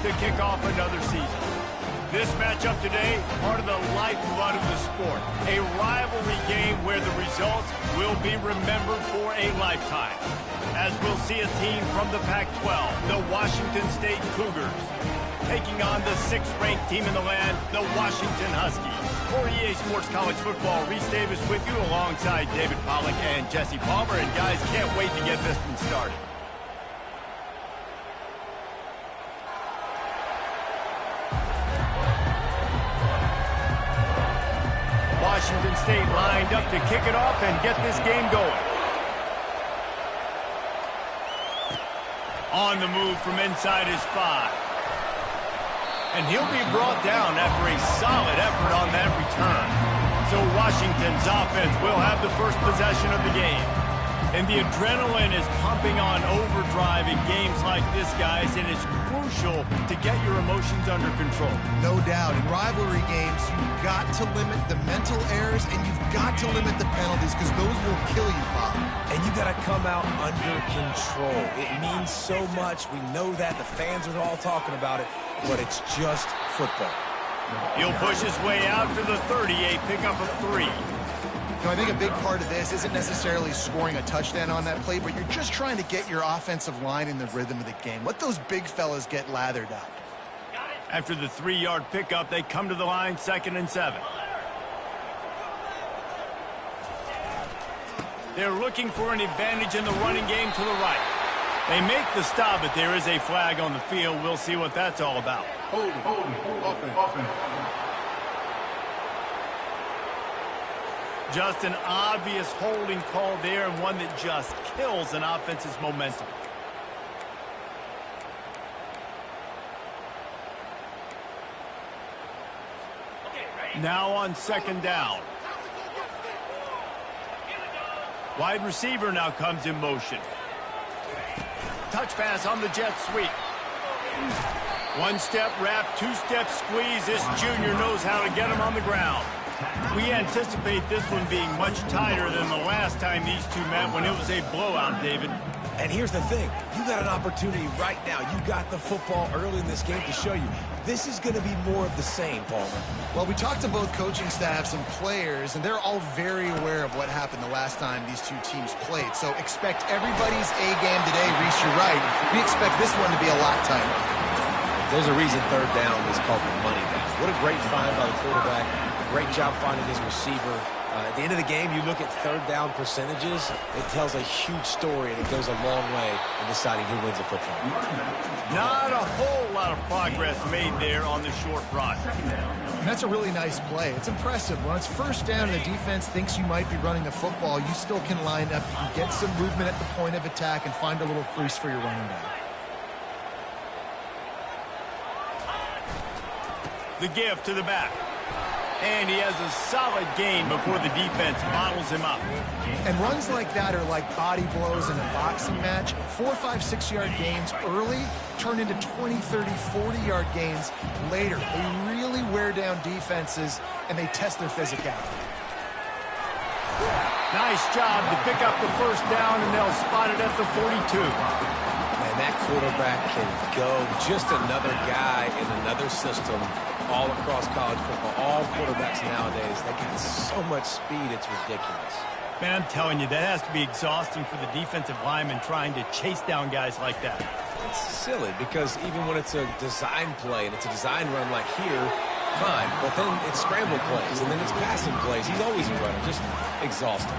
to kick off another season. This matchup today, part of the lifeblood of the sport. A rivalry game where the results will be remembered for a lifetime. As we'll see a team from the Pac-12, the Washington State Cougars, taking on the 6th-ranked team in the land, the Washington Huskies. For EA Sports College Football, Reese Davis with you alongside David Pollack and Jesse Palmer. And guys, can't wait to get this one started. Washington State lined up to kick it off and get this game going. On the move from inside his 5. And he'll be brought down after a solid effort on that return. So Washington's offense will have the first possession of the game. And the adrenaline is pumping on overdrive in games like this, guys, and it's crucial to get your emotions under control. No doubt. In rivalry games, you've got to limit the mental errors and you've got to limit the penalties because those will kill you, Bob. And you got to come out under control. It means so much. We know that. The fans are all talking about it, but it's just football. He'll push his way out to the 38, pickup of 3. I think a big part of this isn't necessarily scoring a touchdown on that play, but you're just trying to get your offensive line in the rhythm of the game. Let those big fellas get lathered up. After the 3-yard pickup, they come to the line, 2nd and 7. They're looking for an advantage in the running game to the right. They make the stop, but there is a flag on the field. We'll see what that's all about. Hold, offense. Just an obvious holding call there, and one that just kills an offense's momentum. Now on 2nd down. Wide receiver now comes in motion. Touch pass on the jet sweep. 1-step wrap, 2-step squeeze. This junior knows how to get him on the ground. We anticipate this one being much tighter than the last time these two met when it was a blowout, David. And here's the thing. You got an opportunity right now. You got the football early in this game to show you. This is going to be more of the same, Palmer. Well, we talked to both coaching staffs and players, and they're all very aware of what happened the last time these two teams played. So expect everybody's A game today. Reese, you're right. We expect this one to be a lot tighter. There's a reason 3rd down is called the money down. What a great find by the quarterback. Great job finding his receiver. At the end of the game, you look at 3rd down percentages. It tells a huge story, and it goes a long way in deciding who wins a football. Not a whole lot of progress made there on the short run. And that's a really nice play. It's impressive. When it's 1st down and the defense thinks you might be running the football, you still can line up. You can get some movement at the point of attack and find a little crease for your running back. The give to the back. And he has a solid gain before the defense bottles him up. And runs like that are like body blows in a boxing match. 4, 5, 6-yard gains early turn into 20, 30, 40-yard gains later. They really wear down defenses, and they test their physicality. Nice job to pick up the 1st down, and they'll spot it at the 42. And that quarterback can go. Just another guy in another system all across college football. All quarterbacks nowadays, they got so much speed, it's ridiculous. Man, I'm telling you, that has to be exhausting for the defensive lineman trying to chase down guys like that. It's silly because even when it's a design play and it's a design run like here, fine, but then it's scramble plays and then it's passing plays. He's always a runner, just exhausting.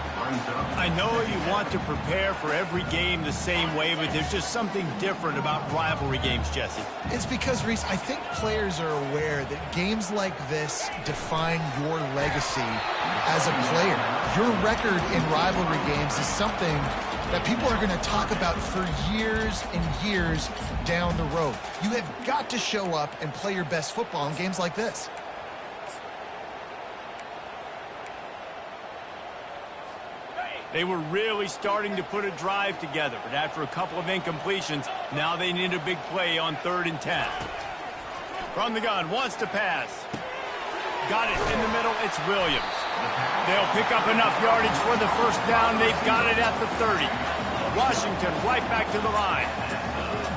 I know you want to prepare for every game the same way, but there's just something different about rivalry games, Jesse. It's because, Reese, I think players are aware that games like this define your legacy as a player. Your record in rivalry games is something that people are going to talk about for years and years down the road. You have got to show up and play your best football in games like this. They were really starting to put a drive together, but after a couple of incompletions, now they need a big play on 3rd and 10. From the gun, wants to pass. Got it in the middle, it's Williams. They'll pick up enough yardage for the 1st down. They've got it at the 30. Washington right back to the line.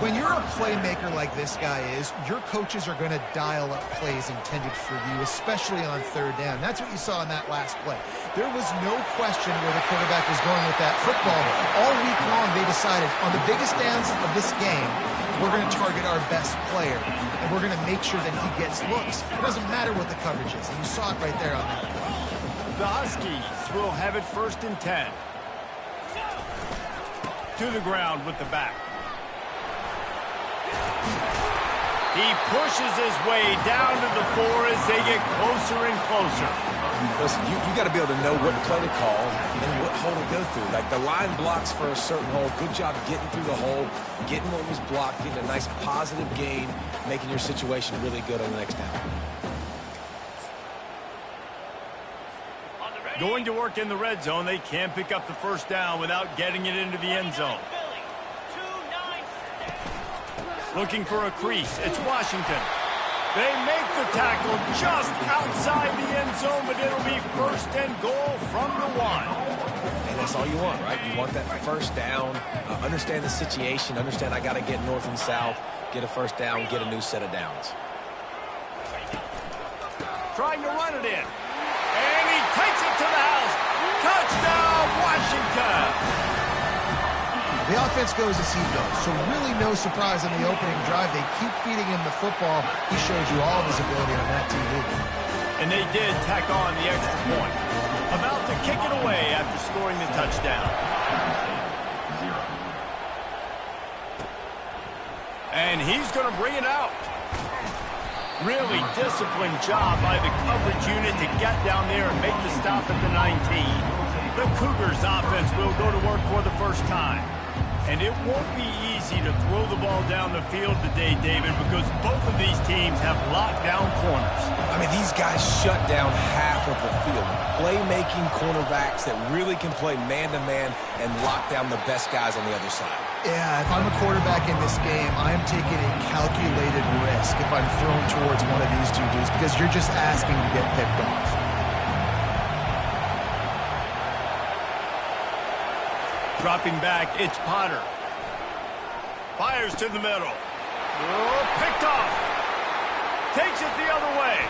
When you're a playmaker like this guy is, your coaches are going to dial up plays intended for you, especially on third down. That's what you saw in that last play. There was no question where the quarterback was going with that football. All week long, they decided on the biggest downs of this game, we're going to target our best player, and we're going to make sure that he gets looks. It doesn't matter what the coverage is, and you saw it right there on that play. The Huskies will have it 1st and 10. To the ground with the back. He pushes his way down to the 4 as they get closer and closer. Listen, you got to be able to know what play to call and what hole to go through. Like the line blocks for a certain hole. Good job getting through the hole, getting what was blocked, getting a nice positive gain, making your situation really good on the next down. Going to work in the red zone, they can't pick up the 1st down without getting it into the end zone. Looking for a crease. It's Washington. They make the tackle just outside the end zone, but it'll be 1st and goal from the 1. And that's all you want, right? You want that 1st down, understand the situation, understand I got to get north and south, get a 1st down, get a new set of downs. Trying to run it in. And he takes it to the house. Touchdown, Washington! The offense goes as he goes, so really no surprise on the opening drive. They keep feeding him the football. He showed you all of his ability on that TV. And they did tack on the extra point. About to kick it away after scoring the touchdown. And he's going to bring it out. Really disciplined job by the coverage unit to get down there and make the stop at the 19. The Cougars offense will go to work for the 1st time. And it won't be easy to throw the ball down the field today, David, because both of these teams have locked down corners. I mean, these guys shut down half of the field. Playmaking cornerbacks that really can play man-to-man and lock down the best guys on the other side. Yeah, if I'm a quarterback in this game, I'm taking a calculated risk if I'm thrown towards one of these two dudes because you're just asking to get picked off. Dropping back, it's Potter. Fires to the middle. Oh, picked off. Takes it the other way.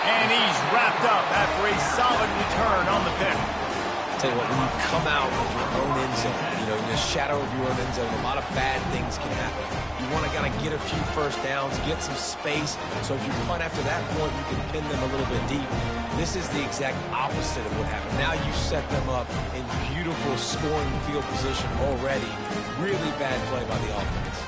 And he's wrapped up after a solid return on the pick. Tell you what, when you come out of your own end zone, you know, in the shadow of your own end zone, a lot of bad things can happen. You want to kind of get a few 1st downs, get some space, so if you punt after that point, you can pin them a little bit deep. This is the exact opposite of what happened. Now you set them up in beautiful scoring field position already. Really bad play by the offense.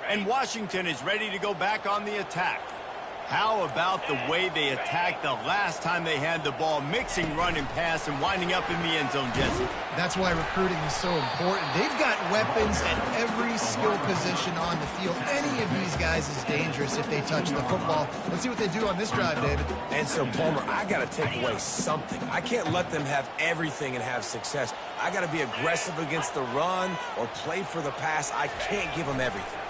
And Washington is ready to go back on the attack. How about the way they attacked the last time they had the ball, mixing run and pass and winding up in the end zone, Jesse? That's why recruiting is so important. They've got weapons at every skill position on the field. Any of these guys is dangerous if they touch the football. Let's see what they do on this drive, David. And so, Palmer, I got to take away something. I can't let them have everything and have success. I got to be aggressive against the run or play for the pass. I can't give them everything.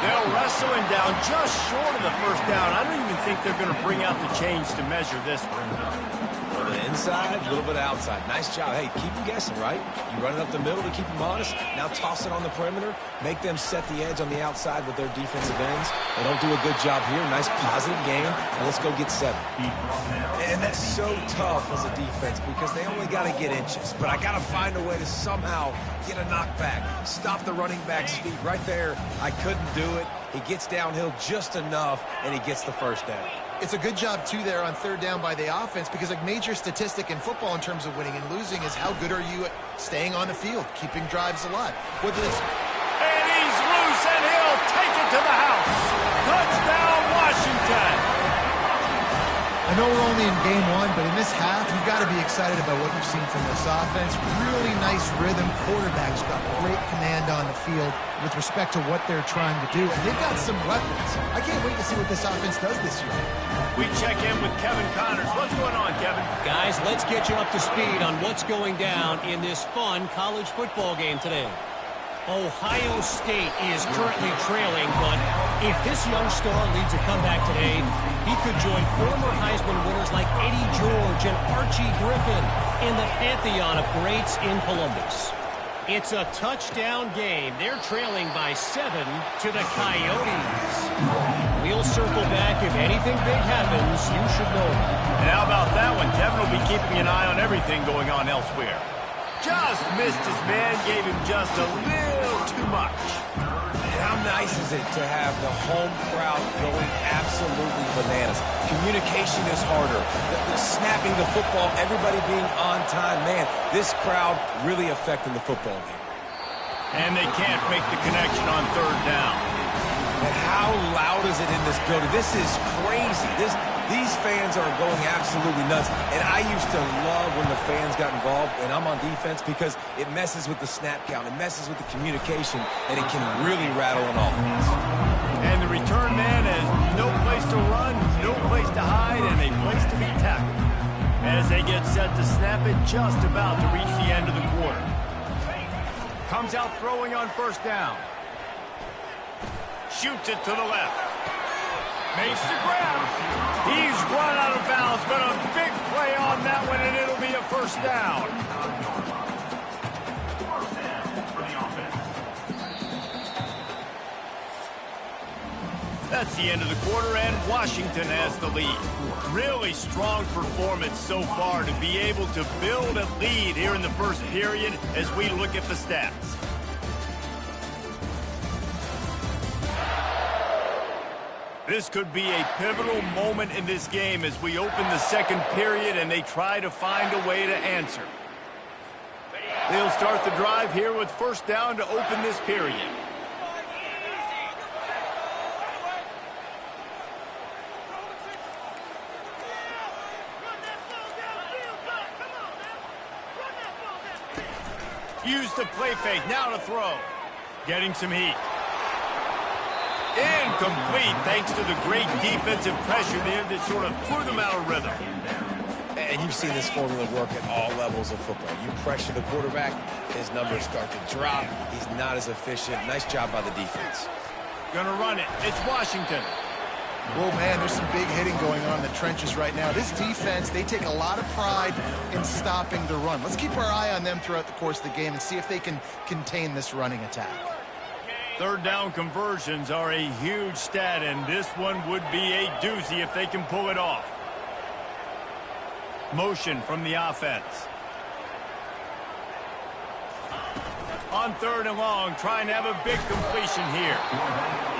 They'll wrestle him down just short of the 1st down. I don't even think they're going to bring out the chains to measure this one. A little bit inside, a little bit outside. Nice job. Hey, keep them guessing, right? You run it up the middle to keep them honest. Now toss it on the perimeter. Make them set the edge on the outside with their defensive ends. They don't do a good job here. Nice positive game. And let's go get 7. And that's so tough as a defense because they only got to get inches. But I got to find a way to somehow get a knockback. Stop the running back's feet right there. I couldn't do it. He gets downhill just enough, and he gets the 1st down. It's a good job, too, there on 3rd down by the offense because a major statistic in football in terms of winning and losing is how good are you at staying on the field, keeping drives alive. Whether it's... And he's loose, and he'll take it to the house. Touchdown, Washington. I know we're only in game 1, but in this half, you've got to be excited about what you've seen from this offense. Really nice rhythm. Quarterback's got great command on the field with respect to what they're trying to do. And they've got some weapons. I can't wait to see what this offense does this year. We check in with Kevin Connors. What's going on, Kevin? Guys, let's get you up to speed on what's going down in this fun college football game today. Ohio State is currently trailing, but If this young star leads a comeback today, he could join former Heisman winners like Eddie George and Archie Griffin in the pantheon of greats in Columbus. It's a touchdown game. They're trailing by 7 to the Coyotes. We'll circle back if anything big happens. You should know about it. And how about that one? Kevin will be keeping an eye on everything going on elsewhere. Just missed his man, gave him just a little too much. And how nice is it to have the home crowd going absolutely bananas? Communication is harder. The snapping the football, everybody being on time. Man, this crowd really affecting the football game. And they can't make the connection on third down. And how loud is it in this building? This is crazy. These fans are going absolutely nuts. And I used to love when the fans got involved, and I'm on defense, because it messes with the snap count. It messes with the communication, and it can really rattle an offense. And the return man has no place to run, no place to hide, and a place to be tackled. As they get set to snap it, just about to reach the end of the quarter. Comes out throwing on first down. Shoots it to the left. Makes the grab. He's run out of bounds, but a big play on that one, and it'll be a first down. That's the end of the quarter, and Washington has the lead. Really strong performance so far to be able to build a lead here in the first period as we look at the stats. This could be a pivotal moment in this game as we open the second period and they try to find a way to answer. They'll start the drive here with first down to open this period. Use the play fake, now to throw. Getting some heat. Incomplete, thanks to the great defensive pressure there that sort of threw them out of rhythm. And you've seen this formula work at all levels of football. You pressure the quarterback, his numbers start to drop. He's not as efficient. Nice job by the defense. Gonna run it. It's Washington. Whoa, man, there's some big hitting going on in the trenches right now. This defense, they take a lot of pride in stopping the run. Let's keep our eye on them throughout the course of the game and see if they can contain this running attack. Third down conversions are a huge stat, and this one would be a doozy if they can pull it off. Motion from the offense. On third and long, trying to have a big completion here.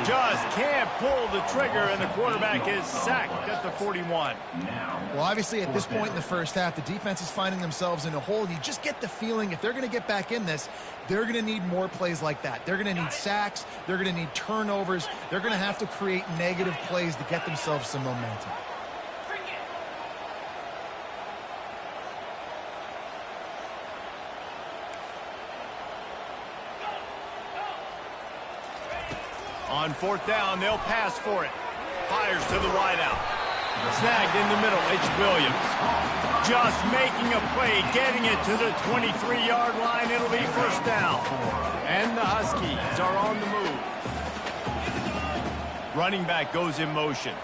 Just can't pull the trigger, and the quarterback is sacked at the 41. Well, obviously, at this point in the first half, the defense is finding themselves in a hole. You just get the feeling if they're going to get back in this, they're going to need more plays like that. They're going to need sacks. They're going to need turnovers. They're going to have to create negative plays to get themselves some momentum. On fourth down, they'll pass for it. Fires to the wideout. Snagged in the middle, it's Williams. Just making a play, getting it to the 23-yard line. It'll be first down. And the Huskies are on the move. Running back goes in motion.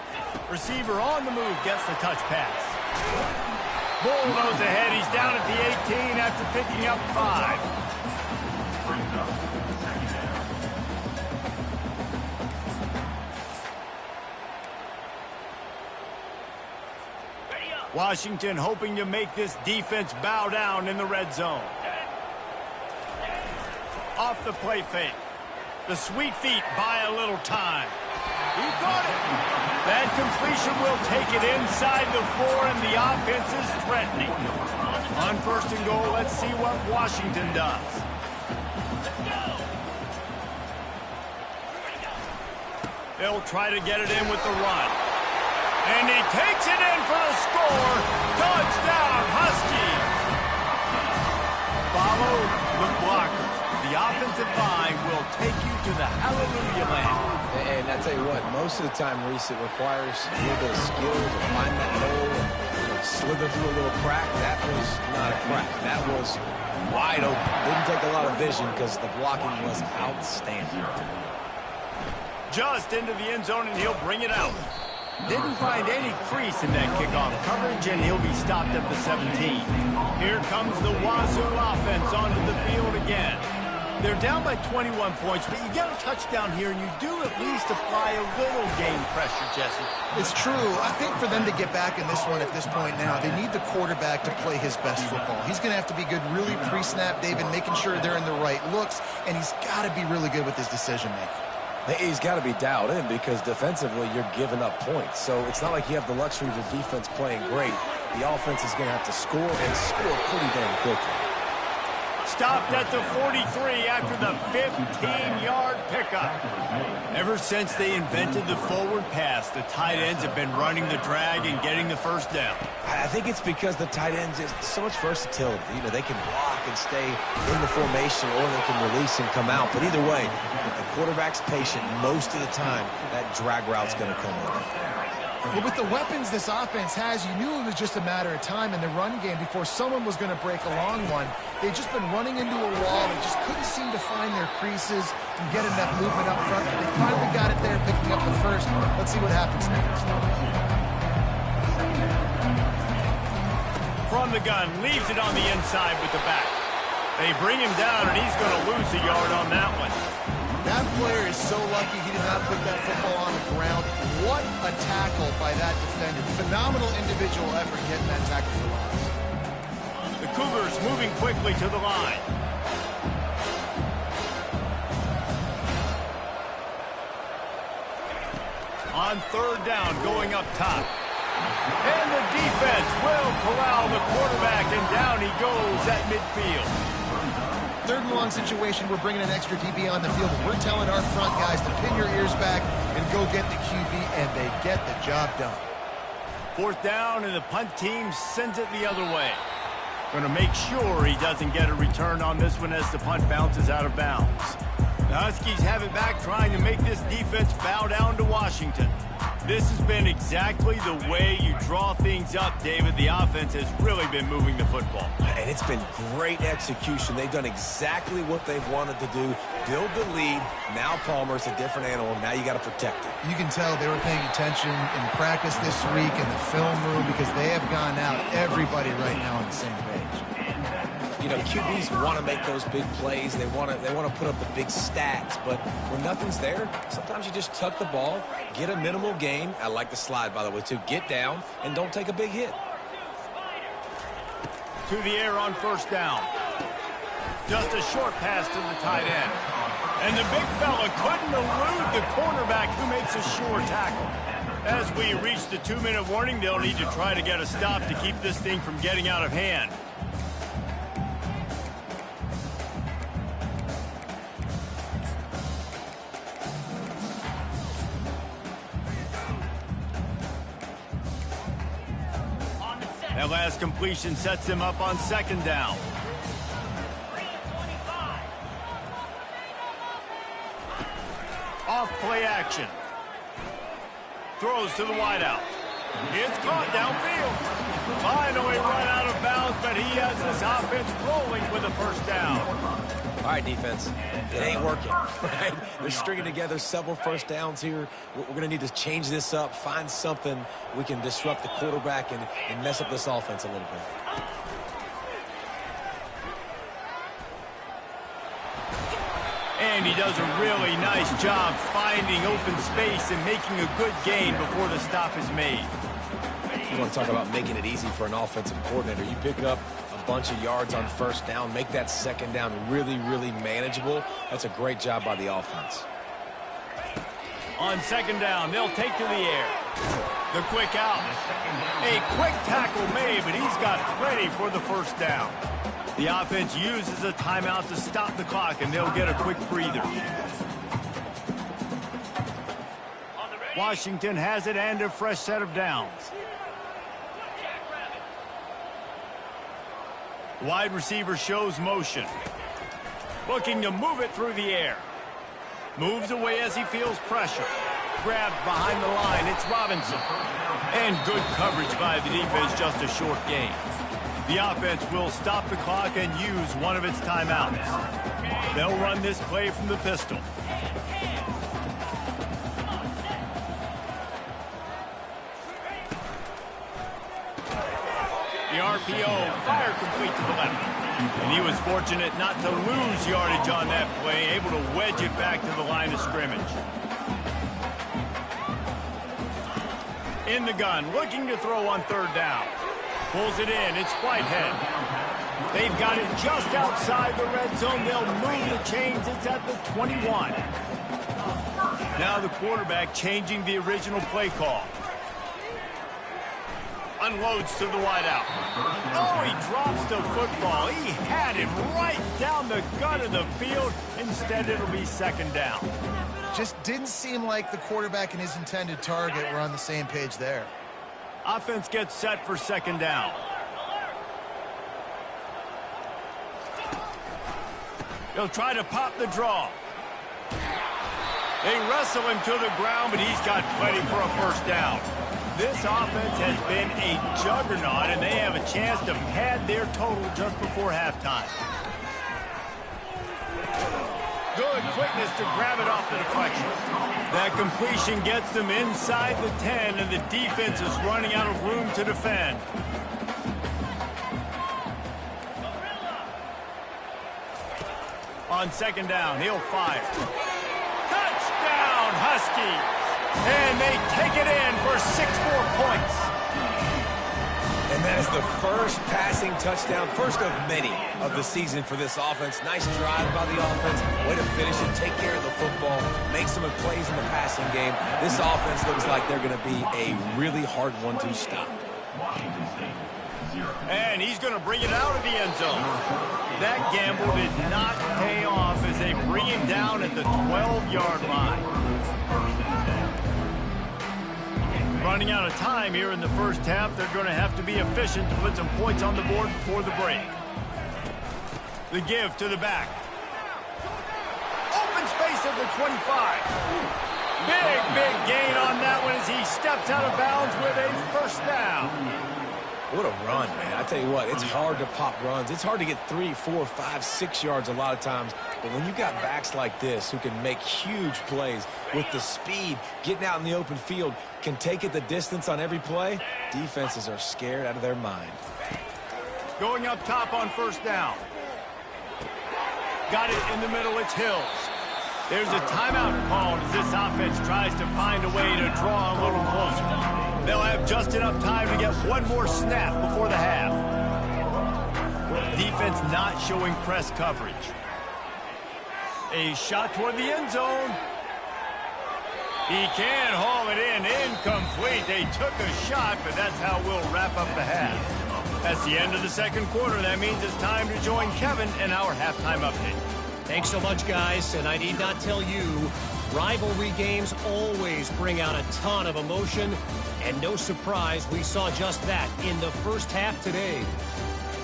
Receiver on the move, gets the touch pass. Bulldoze ahead, he's down at the 18 after picking up 5. Washington hoping to make this defense bow down in the red zone. Off the play fake. The sweet feet buy a little time. He got it. That completion will take it inside the 4, and the offense is threatening. On first and goal, let's see what Washington does. They'll try to get it in with the run. And he takes it in for the score. Touchdown, Huskies. Follow the blockers. The offensive line will take you to the hallelujah land. And I tell you what, most of the time, Reese, it requires a little bit of skill to find that hole and slither through a little crack. That was not a crack. That was wide open. Didn't take a lot of vision because the blocking was outstanding. Just into the end zone, and he'll bring it out. Didn't find any crease in that kickoff coverage, and he'll be stopped at the 17. Here comes the Wazoo offense onto the field again. They're down by 21 points, but you get a touchdown here, and you do at least apply a little game pressure, Jesse. It's true. I think for them to get back in this one at this point now, they need the quarterback to play his best football. He's going to have to be good really pre-snap, David, making sure they're in the right looks, and he's got to be really good with his decision-making. He's got to be dialed in because defensively you're giving up points. So it's not like you have the luxury of the defense playing great. The offense is going to have to score and score pretty damn quickly. Stopped at the 43 after the 15-yard pickup. Ever since they invented the forward pass, the tight ends have been running the drag and getting the first down. I think it's because the tight ends is so much versatility. You know, they can block and stay in the formation, or they can release and come out. But either way, if the quarterback's patient most of the time, that drag route's going to come over. Well, with the weapons this offense has, you knew it was just a matter of time in the run game before someone was going to break a long one. They've just been running into a wall and just couldn't seem to find their creases and get enough movement up front. But they finally got it there, picking up the first. Let's see what happens next. From the gun, leaves it on the inside with the back. They bring him down, and he's going to lose a yard on that one. That player is so lucky he did not put that football on the ground. What a tackle by that defender. Phenomenal individual effort getting that tackle for loss. The Cougars moving quickly to the line. On third down, going up top. And the defense will corral the quarterback, and down he goes at midfield. Third and long situation, we're bringing an extra DB on the field. We're telling our front guys to pin your ears back and go get the QB, and they get the job done. Fourth down, and the punt team sends it the other way. Going to make sure he doesn't get a return on this one as the punt bounces out of bounds. The Huskies have it back, trying to make this defense bow down to Washington. This has been exactly the way you draw things up, David. The offense has really been moving the football. And it's been great execution. They've done exactly what they've wanted to do. Build the lead. Now Palmer's a different animal. Now you got to protect it. You can tell they were paying attention in practice this week in the film room because they have gone out, everybody right now on the same page. You know, QBs want to make those big plays. They want to put up the big stats. But when nothing's there, sometimes you just tuck the ball, get a minimal gain. I like the slide, by the way, too. Get down and don't take a big hit. To the air on first down. Just a short pass to the tight end. And the big fella couldn't elude the cornerback, who makes a sure tackle. As we reach the 2-minute warning, they'll need to try to get a stop to keep this thing from getting out of hand. That last completion sets him up on second down. Off play action. Throws to the wideout. It's caught downfield. Finally run out of bounds, but he has this offense rolling with a first down. All right, defense. It ain't working, right? They're stringing together several first downs here. We're going to need to change this up, find something we can disrupt the quarterback and mess up this offense a little bit. And he does a really nice job finding open space and making a good gain before the stop is made. You want to talk about making it easy for an offensive coordinator. You pick up a bunch of yards on first down, make that second down really, really manageable. That's a great job by the offense. On second down, they'll take to the air. The quick out. A quick tackle made, but he's got plenty for the first down. The offense uses a timeout to stop the clock, and they'll get a quick breather. Washington has it and a fresh set of downs. Wide receiver shows motion. Looking to move it through the air. Moves away as he feels pressure. Grabbed behind the line. It's Robinson. And good coverage by the defense, just a short gain. The offense will stop the clock and use one of its timeouts. They'll run this play from the pistol. RPO, fire complete to the left. And he was fortunate not to lose yardage on that play, able to wedge it back to the line of scrimmage. In the gun, looking to throw on third down. Pulls it in, it's Whitehead. They've got it just outside the red zone. They'll move the chains. It's at the 21. Now the quarterback changing the original play call. Unloads to the wideout. Oh, he drops the football. He had it right down the gut of the field. Instead, it'll be second down. Just didn't seem like the quarterback and his intended target were on the same page there. Offense gets set for second down. He'll try to pop the draw. They wrestle him to the ground, but he's got plenty for a first down. This offense has been a juggernaut, and they have a chance to pad their total just before halftime. Good quickness to grab it off the deflection. That completion gets them inside the 10, and the defense is running out of room to defend. On second down, he'll fire. Touchdown, Huskies! And they take it in for 6 more points. And that is the first passing touchdown, first of many of the season for this offense. Nice drive by the offense. Way to finish it, take care of the football, make some plays in the passing game. This offense looks like they're going to be a really hard one to stop. And he's going to bring it out of the end zone. That gamble did not pay off as they bring him down at the 12-yard line. Running out of time here in the first half. They're going to have to be efficient to put some points on the board before the break. The give to the back. Open space at the 25. Big gain on that one as he steps out of bounds with a first down. What a run, man. I tell you what, it's hard to pop runs. It's hard to get 3, 4, 5, 6 yards a lot of times. But when you got backs like this who can make huge plays with the speed, getting out in the open field, can take it the distance on every play, defenses are scared out of their mind. Going up top on first down. Got it in the middle, it's Hills. There's a timeout called as this offense tries to find a way to draw a little closer. They'll have just enough time to get one more snap before the half. Defense not showing press coverage. A shot toward the end zone. He can haul it in. Incomplete. They took a shot, but that's how we'll wrap up the half. That's the end of the second quarter. That means it's time to join Kevin in our halftime update. Thanks so much, guys. And I need not tell you, rivalry games always bring out a ton of emotion. And no surprise, we saw just that in the first half today.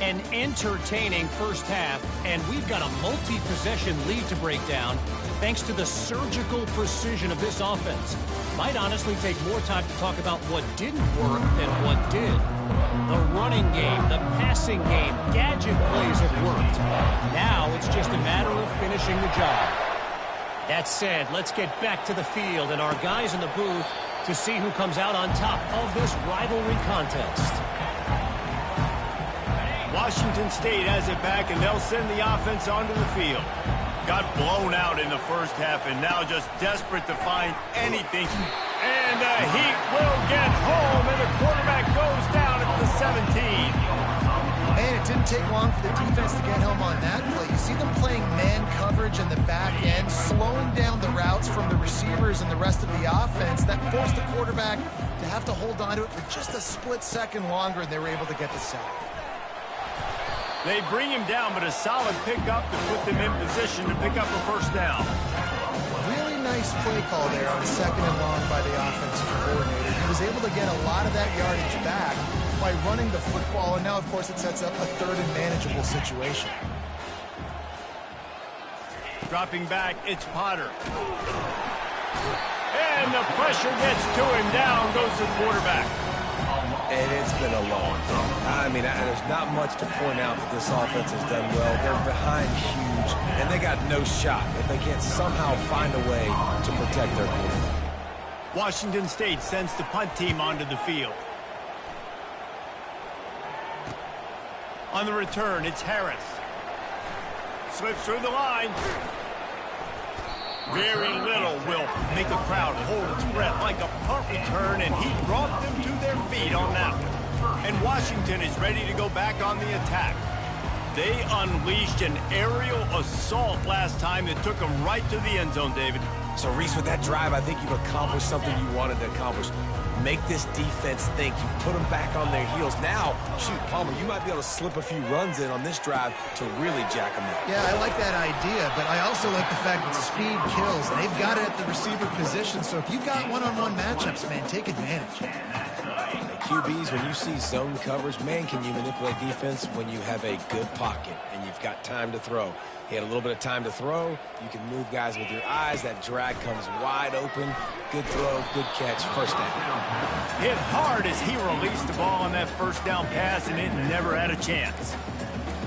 An entertaining first half, and we've got a multi-possession lead to break down thanks to the surgical precision of this offense. Might honestly take more time to talk about what didn't work than what did. The running game, the passing game, gadget plays have worked. Now it's just a matter of finishing the job. That said, let's get back to the field and our guys in the booth to see who comes out on top of this rivalry contest. Washington State has it back, and they'll send the offense onto the field. Got blown out in the first half, and now just desperate to find anything. And the Heat will get home, and the quarterback goes down at the 17. Man, it didn't take long for the defense to get home on that play. You see them playing man coverage in the back end, slowing down the routes from the receivers and the rest of the offense. That forced the quarterback to have to hold on to it for just a split second longer, and they were able to get the sack. They bring him down, but a solid pickup to put them in position to pick up a first down. Really nice play call there on second and long by the offensive coordinator. He was able to get a lot of that yardage back by running the football, and now, of course, it sets up a third and manageable situation. Dropping back, it's Potter. And the pressure gets to him. Down goes the quarterback. And it's been a long game. I mean, there's not much to point out that this offense has done well. They're behind huge, and they got no shot if they can't somehow find a way to protect their quarterback. Washington State sends the punt team onto the field. On the return, it's Harris. Slips through the line. Very little will make a crowd hold its breath like a punt return, and he brought them to their feet on that one. And Washington is ready to go back on the attack. They unleashed an aerial assault last time that took them right to the end zone, David. So, Reese, with that drive, I think you've accomplished something you wanted to accomplish. Make this defense think. You put them back on their heels. Now, shoot, Palmer, you might be able to slip a few runs in on this drive to really jack them up. Yeah, I like that idea, but I also like the fact that speed kills. They've got it at the receiver position, so if you've got one-on-one matchups, man, take advantage. QBs, when you see zone coverage, man, can you manipulate defense when you have a good pocket and you've got time to throw. He had a little bit of time to throw. You can move guys with your eyes. That drag comes wide open. Good throw, good catch, first down. Hit hard as he released the ball on that first down pass, and it never had a chance.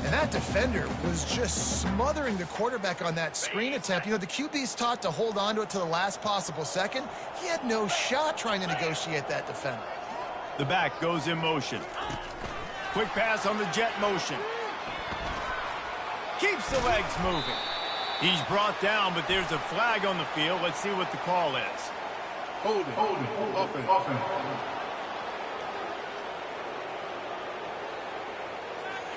And that defender was just smothering the quarterback on that screen attempt. You know, the QB's taught to hold on to it to the last possible second. He had no shot trying to negotiate that defender. The back goes in motion. Quick pass on the jet motion. Keeps the legs moving. He's brought down, but there's a flag on the field. Let's see what the call is. Holding, offense.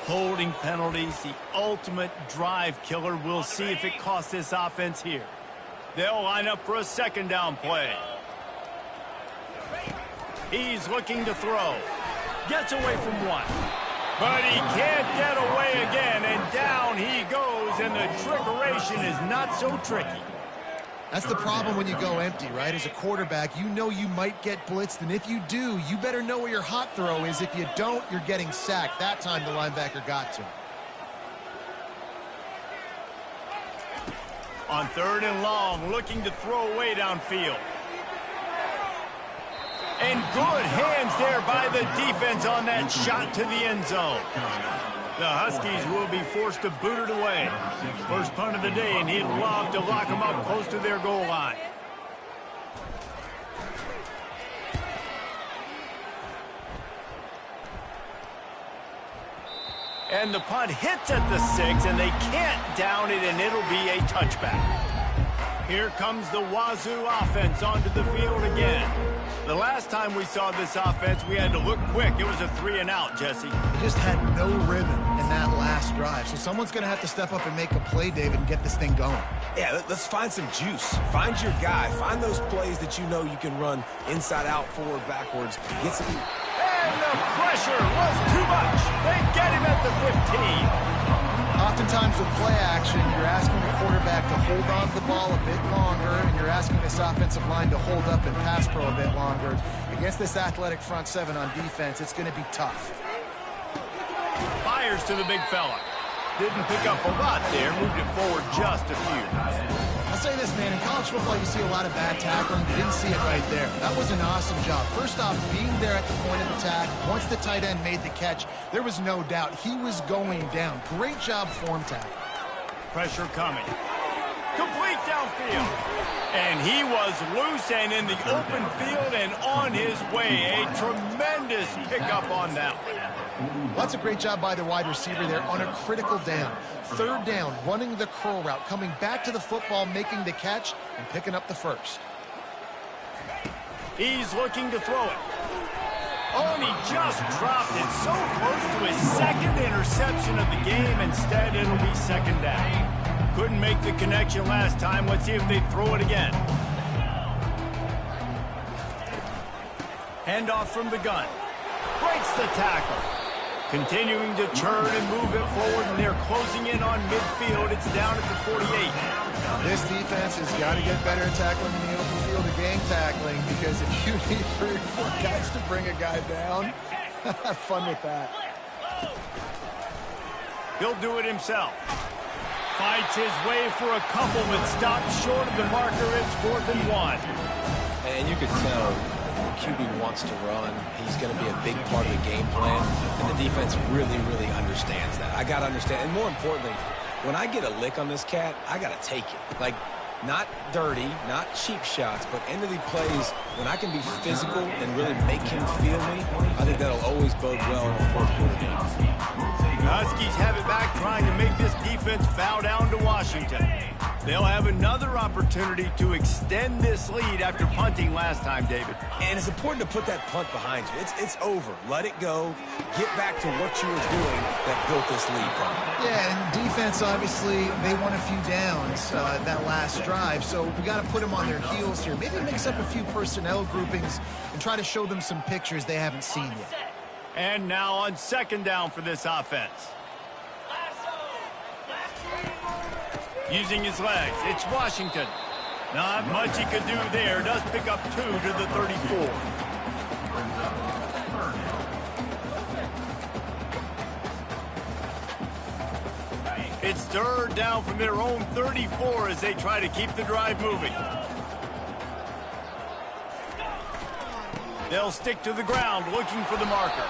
Holding penalties, the ultimate drive killer. We'll see if it costs this offense here. They'll line up for a second down play. He's looking to throw. Gets away from one. But he can't get away again, and down he goes, and the trickeration is not so tricky. That's the problem when you go empty, right? As a quarterback, you know you might get blitzed, and if you do, you better know where your hot throw is. If you don't, you're getting sacked. That time the linebacker got to him. On 3rd and long, looking to throw away downfield. And good hands there by the defense on that shot to the end zone. The Huskies will be forced to boot it away. First punt of the day, and he'd love to lock them up close to their goal line. And the punt hits at the 6, and they can't down it, and it'll be a touchback. Here comes the Wazoo offense onto the field again. The last time we saw this offense, we had to look quick. It was a 3-and-out, Jesse. He just had no rhythm in that last drive. So someone's going to have to step up and make a play, David, and get this thing going. Yeah, let's find some juice. Find your guy. Find those plays that you know you can run inside out, forward, backwards. Get some... And the pressure was too much. They get him at the 15. Oftentimes with play action, you're asking the quarterback to hold on to the ball a bit longer, and you're asking this offensive line to hold up and pass pro a bit longer. Against this athletic front seven on defense, it's going to be tough. Fires to the big fella. Didn't pick up a lot there, moved it forward just a few. I'll say this, man, in college football you see a lot of bad tackling. You didn't see it right there. That was an awesome job. First off, being there at the point of attack, once the tight end made the catch, there was no doubt he was going down. Great job form tackle. Pressure coming. Complete downfield. And he was loose and in the open field and on his way. A tremendous pickup on that one. Well, that's a great job by the wide receiver there on a critical down. 3rd down, running the curl route, coming back to the football, making the catch, and picking up the first. He's looking to throw it. Oh, and he just dropped it so close to his second interception of the game. Instead, it'll be second down. Couldn't make the connection last time. Let's see if they throw it again. Handoff from the gun. Breaks the tackle. Continuing to turn and move it forward, and they're closing in on midfield. It's down at the 48. This defense has got to get better at tackling in the open field or game tackling, because if you need 3 or 4 guys to bring a guy down, have fun with that. He'll do it himself. Fights his way for a couple, but stops short of the marker. It's 4th and 1. And you could tell the QB wants to run. He's going to be a big part of the game plan, and the defense really, really understands that. I got to understand, and more importantly, when I get a lick on this cat, I got to take it. Like, not dirty, not cheap shots, but end of the plays, when I can be physical and really make him feel me, I think that'll always bode well in a 4th quarter game. The Huskies have it back, trying to make this defense bow down to Washington. They'll have another opportunity to extend this lead after punting last time, David. And it's important to put that punt behind you. It's over. Let it go. Get back to what you were doing that built this lead. Yeah, and defense, obviously, they won a few downs that last drive, so we got to put them on their heels here. Maybe mix up a few personnel groupings and try to show them some pictures they haven't seen yet. And now on second down for this offense. Using his legs, it's Washington. Not much he could do there. Does pick up 2 to the 34. It's third down from their own 34 as they try to keep the drive moving. They'll stick to the ground looking for the marker.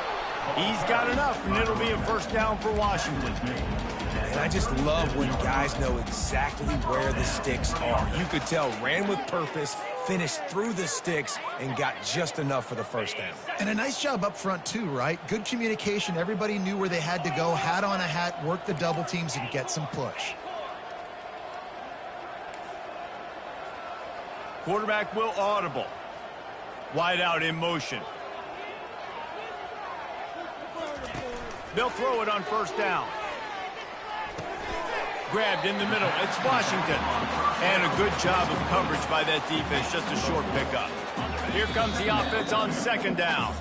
He's got enough, and it'll be a first down for Washington. And I just love when guys know exactly where the sticks are. You could tell, ran with purpose, finished through the sticks, and got just enough for the first down. And a nice job up front, too, right? Good communication. Everybody knew where they had to go, hat on a hat, work the double teams, and get some push. Quarterback will audible. Wide out in motion. They'll throw it on first down. Grabbed in the middle. It's Washington. And a good job of coverage by that defense. Just a short pickup. Here comes the offense on second down.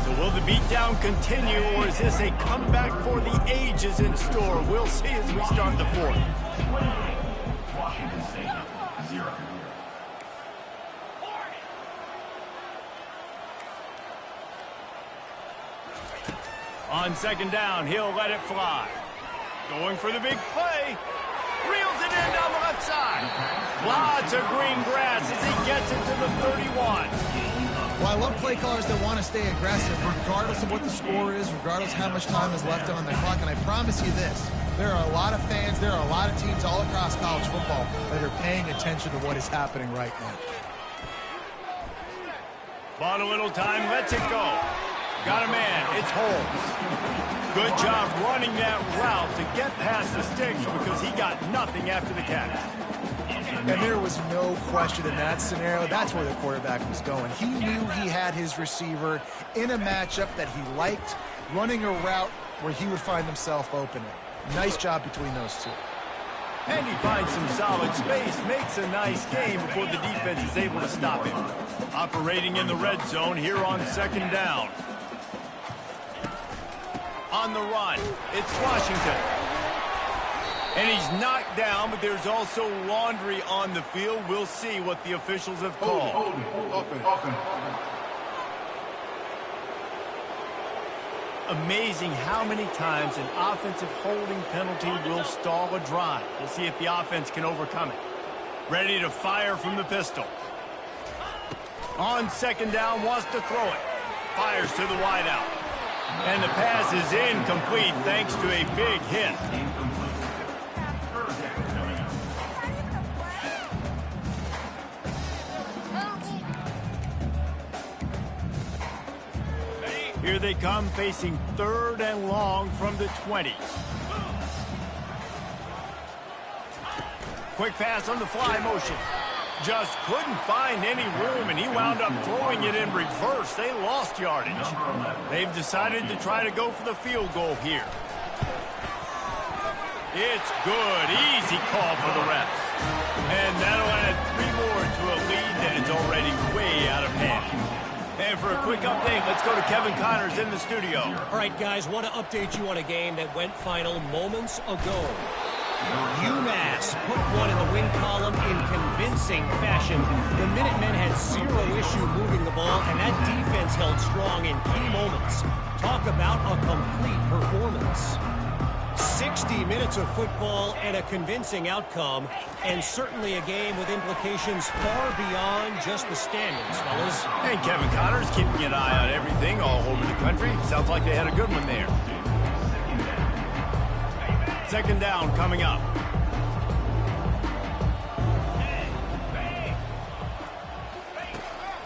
So will the beatdown continue, or is this a comeback for the ages in store? We'll see as we start the fourth. Washington State, 0. On second down, he'll let it fly. Going for the big play. Reels it in down the left side. Lots of green grass as he gets it to the 31. Well, I love play callers that want to stay aggressive regardless of what the score is, regardless of how much time is left on the clock. And I promise you this, there are a lot of fans, there are a lot of teams all across college football that are paying attention to what is happening right now. Bought a little time, lets it go. Got a man, it's Holmes. Good job running that route to get past the sticks because he got nothing after the catch. And there was no question in that scenario. That's where the quarterback was going. He knew he had his receiver in a matchup that he liked, running a route where he would find himself open. Nice job between those two. And he finds some solid space, makes a nice game before the defense is able to stop him. Operating in the red zone here on second down. On the run, it's Washington. And he's knocked down, but there's also laundry on the field. We'll see what the officials have called. Amazing how many times an offensive holding penalty will stall a drive. We'll see if the offense can overcome it. Ready to fire from the pistol. On second down, wants to throw it. Fires to the wideout. And the pass is incomplete thanks to a big hit. Here they come, facing third and long from the 20. Quick pass on the fly motion. Just couldn't find any room, and he wound up throwing it in reverse. They lost yardage. They've decided to try to go for the field goal here. It's good. Easy call for the refs. And that'll add 3 more to a lead that is already way out of hand. And for a quick update, let's go to Kevin Connors in the studio. All right, guys, want to update you on a game that went final moments ago. UMass put one in the win column in convincing fashion. The Minutemen had 0 issue moving the ball, and that defense held strong in key moments. Talk about a complete performance. 60 minutes of football and a convincing outcome, and certainly a game with implications far beyond just the standings, fellas. And Kevin Connors keeping an eye on everything all over the country. Sounds like they had a good one there. Second down coming up.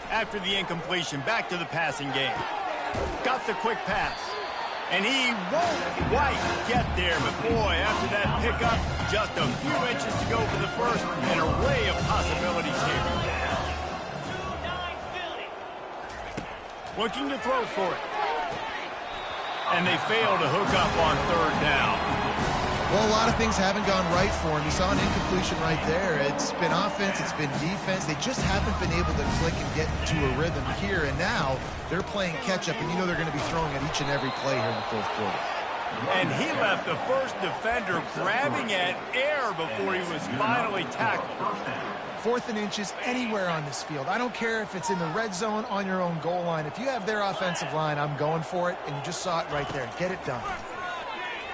After the incompletion, back to the passing game. Got the quick pass. And he won't quite get there, but boy, after that pickup, just a few inches to go for the first, an array of possibilities here. Looking to throw for it. And they fail to hook up on third down. Well, a lot of things haven't gone right for him. You saw an incompletion right there. It's been offense, it's been defense. They just haven't been able to click and get into a rhythm here. And now they're playing catch-up, and you know they're going to be throwing at each and every play here in the fourth quarter. And he left the first defender grabbing at air before he was finally tackled. 4th and inches anywhere on this field. I don't care if it's in the red zone, on your own goal line. If you have their offensive line, I'm going for it, and you just saw it right there. Get it done.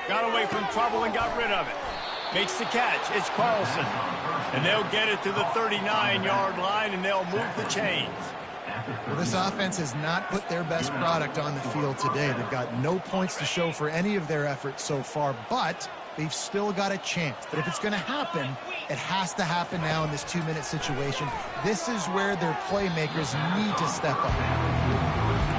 Got away from trouble and got rid of it. Makes the catch. It's Carlson. And they'll get it to the 39-yard line, and they'll move the chains. Well, this offense has not put their best product on the field today. They've got no points to show for any of their efforts so far, but they've still got a chance. But if it's going to happen, it has to happen now in this 2-minute situation. This is where their playmakers need to step up.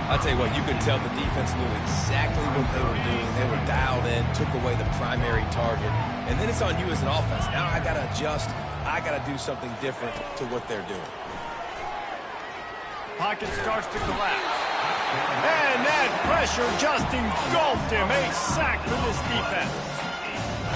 I'll tell you what, you could tell the defense knew exactly what they were doing. They were dialed in, took away the primary target. And then it's on you as an offense. Now I got to adjust. I got to do something different to what they're doing. Pocket starts to collapse. And that pressure just engulfed him. A sack for this defense.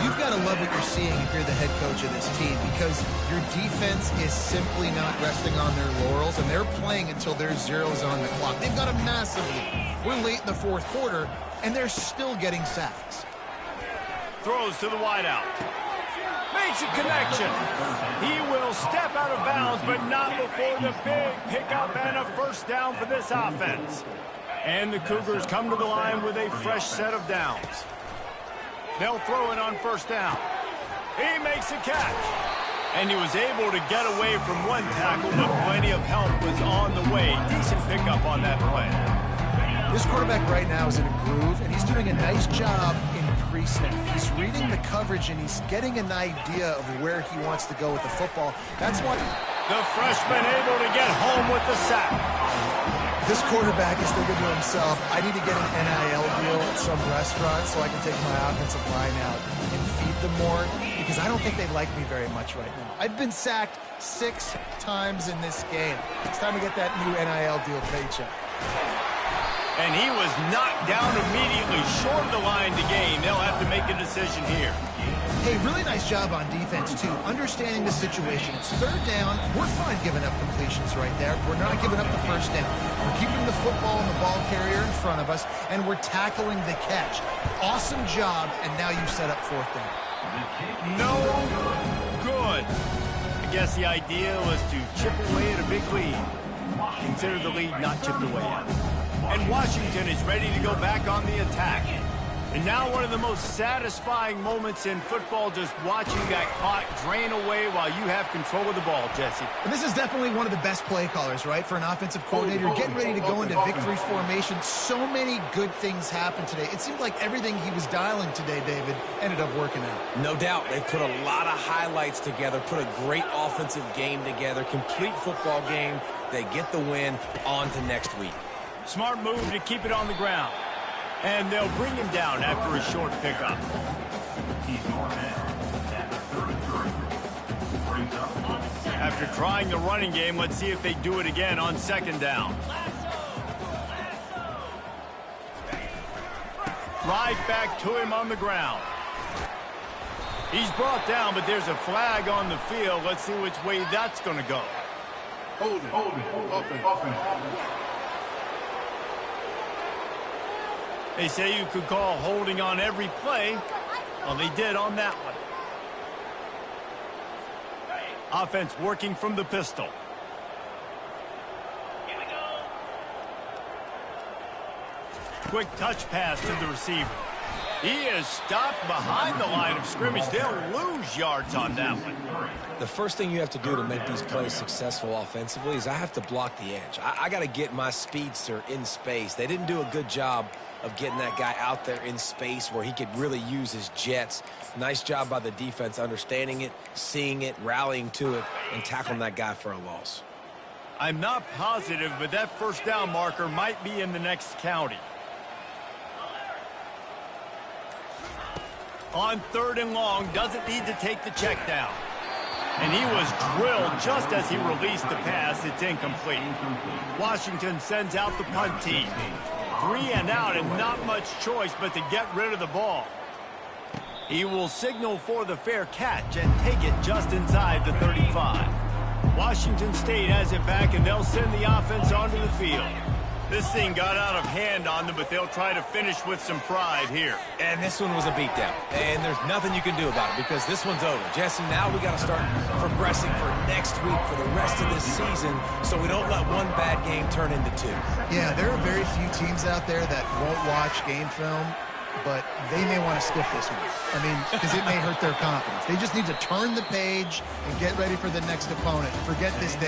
You've got to love what you're seeing if you're the head coach of this team, because your defense is simply not resting on their laurels, and they're playing until there's zeros on the clock. They've got a massive lead. We're late in the fourth quarter, and they're still getting sacks. Throws to the wideout. Makes a connection. He will step out of bounds, but not before the big pickup and a first down for this offense. And the Cougars come to the line with a fresh set of downs. They'll throw it on first down. He makes a catch. And he was able to get away from one tackle, but plenty of help was on the way. Decent pickup on that play. This quarterback right now is in a groove, and he's doing a nice job in pre-snap. He's reading the coverage, and he's getting an idea of where he wants to go with the football. That's why the freshman able to get home with the sack. This quarterback is thinking to himself, I need to get an NIL deal at some restaurant so I can take my offensive line out and feed them more, because I don't think they like me very much right now. I've been sacked 6 times in this game. It's time to get that new NIL deal paycheck. And he was knocked down immediately, short of the line to gain. They'll have to make a decision here. Hey, really nice job on defense, too. Understanding the situation. It's third down. We're fine giving up completions right there. We're not giving up the first down. We're keeping the football and the ball carrier in front of us, and we're tackling the catch. Awesome job, and now you've set up fourth down. No good. I guess the idea was to chip away at a big lead. Consider the lead not chipped away yet. And Washington is ready to go back on the attack. And now one of the most satisfying moments in football, just watching that clock drain away while you have control of the ball, Jesse. And this is definitely one of the best play callers, right, for an offensive coordinator. Getting ready to go into victory formation. So many good things happened today. It seemed like everything he was dialing today, David, ended up working out. No doubt. They put a lot of highlights together, put a great offensive game together, complete football game. They get the win. On to next week. Smart move to keep it on the ground. And they'll bring him down after a short pickup. After trying the running game, let's see if they do it again on second down. Right back to him on the ground. He's brought down, but there's a flag on the field. Let's see which way that's going to go. Hold it. They say you could call holding on every play. Well, they did on that one. Offense working from the pistol. Here we go. Quick touch pass to the receiver. He is stopped behind the line of scrimmage. They'll lose yards on that one. The first thing you have to do to make these plays successful offensively is I have to block the edge. I got to get my speedster in space. They didn't do a good job of getting that guy out there in space where he could really use his jets. Nice job by the defense understanding it, seeing it, rallying to it, and tackling that guy for a loss. I'm not positive, but that first down marker might be in the next county. On 3rd and long, doesn't need to take the check down. And he was drilled just as he released the pass. It's incomplete. Washington sends out the punt team. 3 and out and not much choice but to get rid of the ball. He will signal for the fair catch and take it just inside the 35. Washington State has it back, and they'll send the offense onto the field. This thing got out of hand on them, but they'll try to finish with some pride here. And this one was a beatdown. And there's nothing you can do about it because this one's over. Jesse, now we got to start progressing for next week for the rest of this season so we don't let one bad game turn into 2. Yeah, there are very few teams out there that won't watch game film, but they may want to skip this one. I mean, because it may hurt their confidence. They just need to turn the page and get ready for the next opponent. Forget this day.